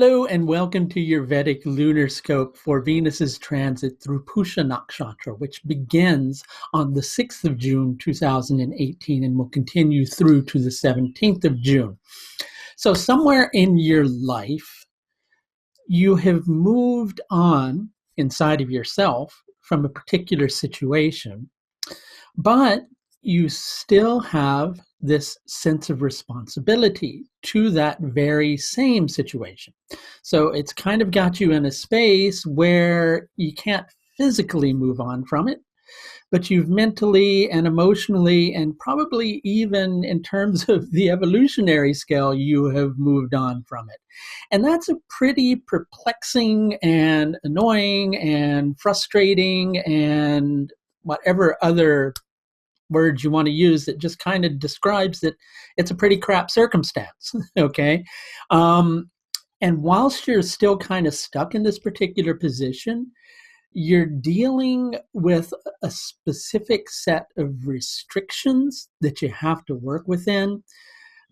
Hello and welcome to your Vedic lunar scope for Venus's transit through Pushya Nakshatra, which begins on the 6th of June 2018 and will continue through to the 17th of June. So somewhere in your life, you have moved on inside of yourself from a particular situation, but you still have this sense of responsibility to that very same situation. So it's kind of got you in a space where you can't physically move on from it, but you've mentally and emotionally, and probably even in terms of the evolutionary scale, you have moved on from it. And that's a pretty perplexing and annoying and frustrating and whatever other words you want to use that just kind of describes that it's a pretty crap circumstance, okay? And whilst you're still kind of stuck in this particular position, you're dealing with a specific set of restrictions that you have to work within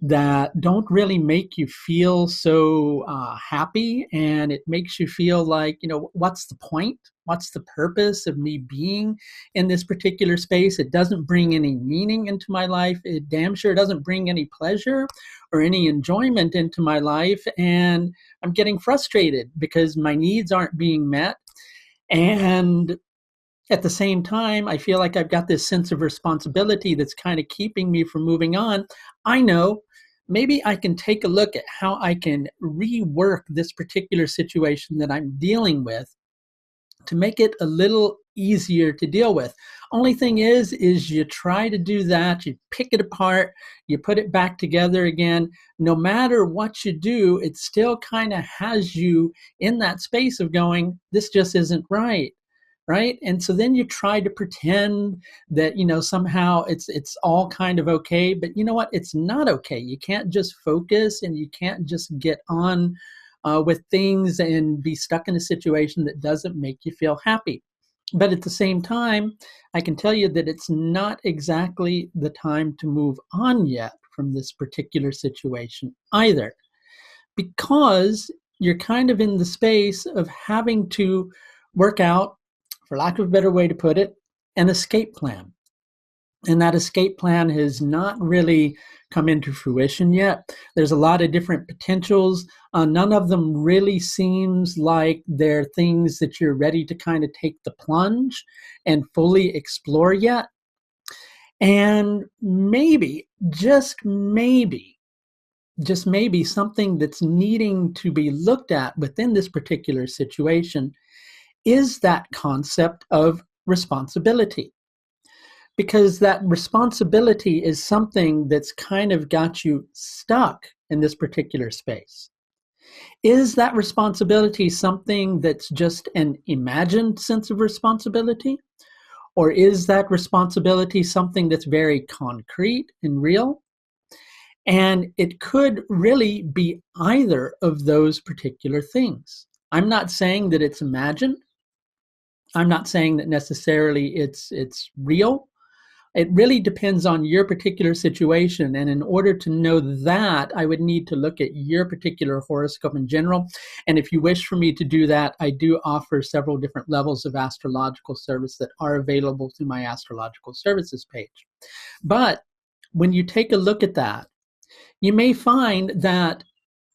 that don't really make you feel so happy, and it makes you feel like, what's the point? What's the purpose of me being in this particular space? It doesn't bring any meaning into my life. It damn sure doesn't bring any pleasure or any enjoyment into my life, and I'm getting frustrated because my needs aren't being met. And at the same time, I feel like I've got this sense of responsibility that's kind of keeping me from moving on. I know maybe I can take a look at how I can rework this particular situation that I'm dealing with to make it a little easier to deal with. Only thing is you try to do that, you pick it apart, you put it back together again. No matter what you do, it still kind of has you in that space of going, this just isn't right. Right? And so then you try to pretend that, somehow it's all kind of okay, but you know what? It's not okay. You can't just focus and you can't just get on with things and be stuck in a situation that doesn't make you feel happy. But at the same time, I can tell you that it's not exactly the time to move on yet from this particular situation either, because you're kind of in the space of having to work out, for lack of a better way to put it, an escape plan. And that escape plan has not really come into fruition yet. There's a lot of different potentials. None of them really seems like they're things that you're ready to kind of take the plunge and fully explore yet. And maybe, just maybe something that's needing to be looked at within this particular situation is that concept of responsibility. Because that responsibility is something that's kind of got you stuck in this particular space. Is that responsibility something that's just an imagined sense of responsibility? Or is that responsibility something that's very concrete and real? And it could really be either of those particular things. I'm not saying that it's imagined. I'm not saying that necessarily it's real. It really depends on your particular situation. And in order to know that, I would need to look at your particular horoscope in general. And if you wish for me to do that, I do offer several different levels of astrological service that are available through my astrological services page. But when you take a look at that, you may find that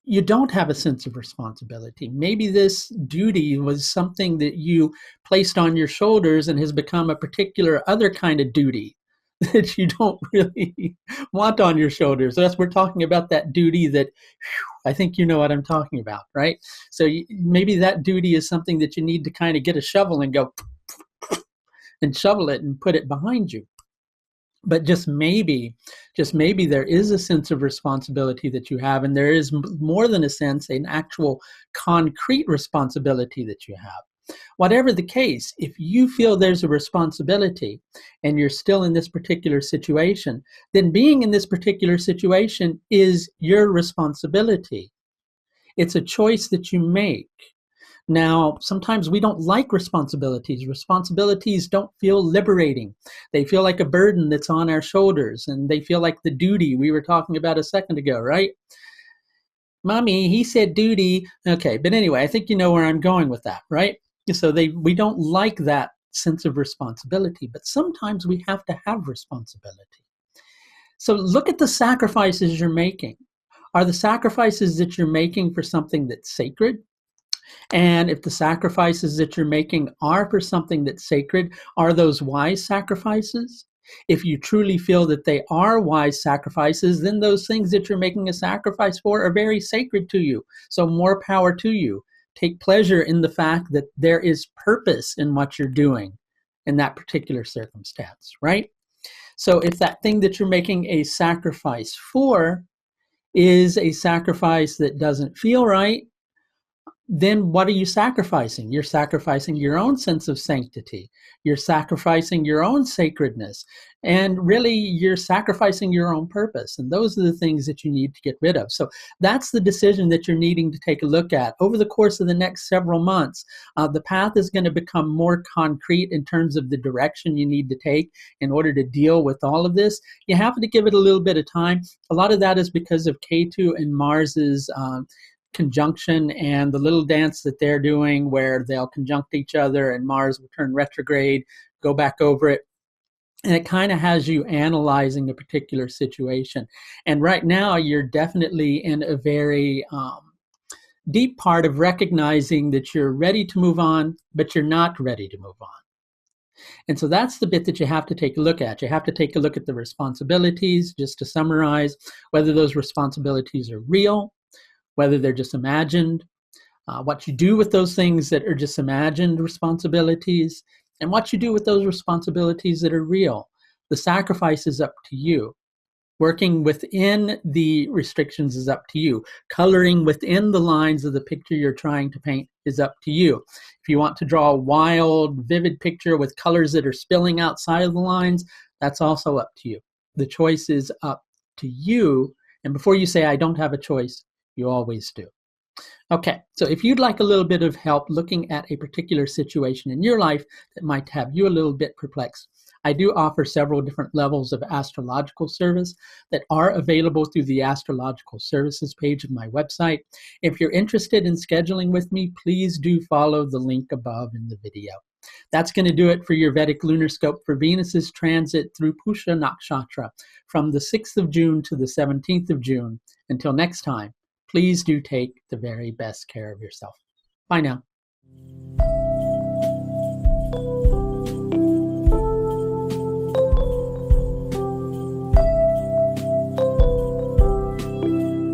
you don't have a sense of responsibility. Maybe this duty was something that you placed on your shoulders and has become a particular other kind of duty that you don't really want on your shoulders. So we're talking about that duty that, I think you know what I'm talking about, right? So maybe that duty is something that you need to kind of get a shovel and go and shovel it and put it behind you. But just maybe there is a sense of responsibility that you have, and there is more than a sense, an actual concrete responsibility that you have. Whatever the case, if you feel there's a responsibility and you're still in this particular situation, then being in this particular situation is your responsibility. It's a choice that you make. Now, sometimes we don't like responsibilities. Responsibilities don't feel liberating. They feel like a burden that's on our shoulders, and they feel like the duty we were talking about a second ago, right? Mommy, he said duty. Okay, but anyway, I think you know where I'm going with that, right? So we don't like that sense of responsibility, but sometimes we have to have responsibility. So look at the sacrifices you're making. Are the sacrifices that you're making for something that's sacred? And if the sacrifices that you're making are for something that's sacred, are those wise sacrifices? If you truly feel that they are wise sacrifices, then those things that you're making a sacrifice for are very sacred to you. So more power to you. Take pleasure in the fact that there is purpose in what you're doing in that particular circumstance, right? So if that thing that you're making a sacrifice for is a sacrifice that doesn't feel right, then what are you sacrificing? You're sacrificing your own sense of sanctity. You're sacrificing your own sacredness. And really, you're sacrificing your own purpose. And those are the things that you need to get rid of. So that's the decision that you're needing to take a look at. Over the course of the next several months, the path is going to become more concrete in terms of the direction you need to take in order to deal with all of this. You have to give it a little bit of time. A lot of that is because of Ketu and Mars's conjunction and the little dance that they're doing where they'll conjunct each other and Mars will turn retrograde, go back over it. And it kind of has you analyzing a particular situation. And right now, you're definitely in a very deep part of recognizing that you're ready to move on, but you're not ready to move on. And so that's the bit that you have to take a look at. You have to take a look at the responsibilities, just to summarize, whether those responsibilities are real, whether they're just imagined, what you do with those things that are just imagined responsibilities, and what you do with those responsibilities that are real. The sacrifice is up to you. Working within the restrictions is up to you. Coloring within the lines of the picture you're trying to paint is up to you. If you want to draw a wild, vivid picture with colors that are spilling outside of the lines, that's also up to you. The choice is up to you. And before you say, I don't have a choice, you always do. Okay, so if you'd like a little bit of help looking at a particular situation in your life that might have you a little bit perplexed, I do offer several different levels of astrological service that are available through the astrological services page of my website. If you're interested in scheduling with me, please do follow the link above in the video. That's going to do it for your Vedic lunar scope for Venus's transit through Pushya Nakshatra from the 6th of June to the 17th of June. Until next time, please do take the very best care of yourself. Bye now.